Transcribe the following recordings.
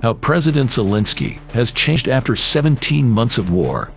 How President Zelensky has changed after 17 months of war.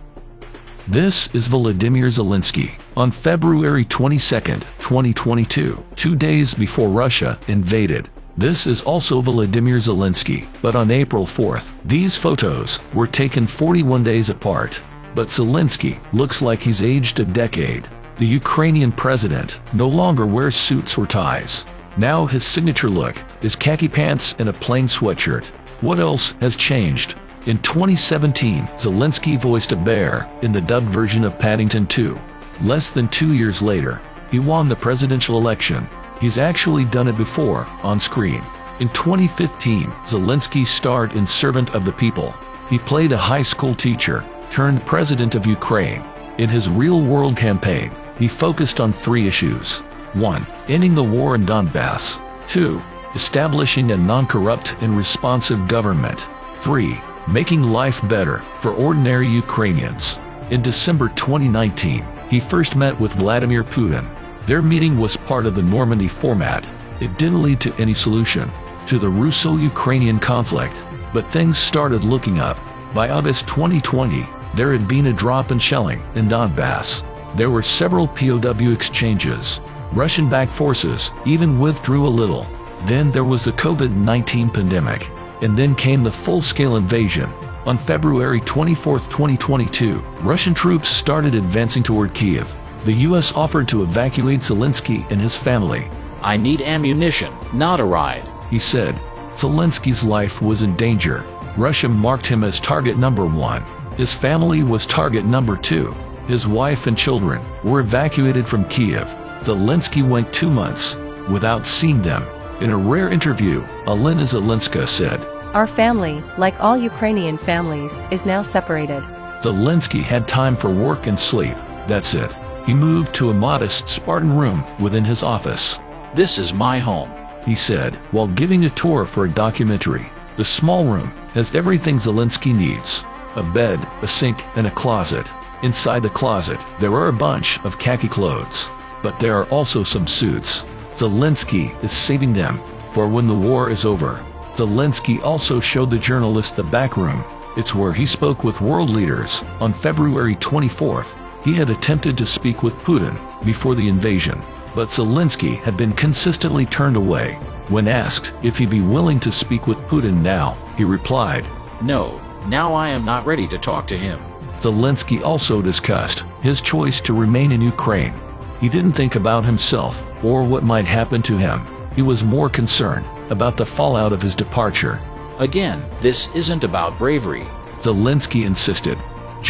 This is Volodymyr Zelensky on February 22, 2022, 2 days before Russia invaded. This is also Volodymyr Zelensky, but on April 4th. These photos were taken 41 days apart. But Zelensky looks like he's aged a decade. The Ukrainian president no longer wears suits or ties. Now his signature look is khaki pants and a plain sweatshirt. What else has changed? In 2017, Zelensky voiced a bear in the dubbed version of Paddington 2. Less than 2 years later, he won the presidential election. He's actually done it before, on screen. In 2015, Zelensky starred in Servant of the People. He played a high school teacher turned president of Ukraine. In his real-world campaign, he focused on 3 issues. 1. Ending the war in Donbass. 2. Establishing a non-corrupt and responsive government. 3. Making life better for ordinary Ukrainians. In December 2019, he first met with Vladimir Putin. Their meeting was part of the Normandy format. It didn't lead to any solution to the Russo-Ukrainian conflict, but things started looking up. By August 2020, there had been a drop in shelling in Donbass. There were several POW exchanges. Russian-backed forces even withdrew a little. Then there was the COVID-19 pandemic, and then came the full-scale invasion. On February 24, 2022, Russian troops started advancing toward Kiev. The U.S. offered to evacuate Zelensky and his family. "I need ammunition, not a ride," he said. Zelensky's life was in danger. Russia marked him as target number 1. His family was target number 2. His wife and children were evacuated from Kiev. Zelensky went 2 months without seeing them. In a rare interview, Alina Zelenska said, "Our family, like all Ukrainian families, is now separated." Zelensky had time for work and sleep. That's it. He moved to a modest Spartan room within his office. "This is my home," he said, while giving a tour for a documentary. The small room has everything Zelensky needs: a bed, a sink, and a closet. Inside the closet, there are a bunch of khaki clothes. But there are also some suits. Zelensky is saving them for when the war is over. Zelensky also showed the journalist the back room. It's where he spoke with world leaders. On February 24th, he had attempted to speak with Putin before the invasion, but Zelensky had been consistently turned away. When asked if he'd be willing to speak with Putin now, he replied, "No, now I am not ready to talk to him." Zelensky also discussed his choice to remain in Ukraine. He didn't think about himself or what might happen to him. He was more concerned about the fallout of his departure. "Again, this isn't about bravery," Zelensky insisted.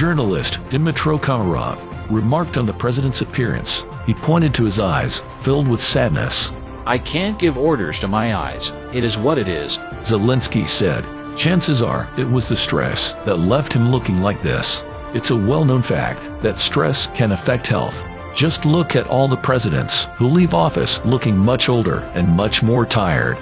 Journalist Dmytro Komarov remarked on the president's appearance. He pointed to his eyes, filled with sadness. "I can't give orders to my eyes. It is what it is," Zelensky said. Chances are it was the stress that left him looking like this. It's a well-known fact that stress can affect health. Just look at all the presidents who leave office looking much older and much more tired.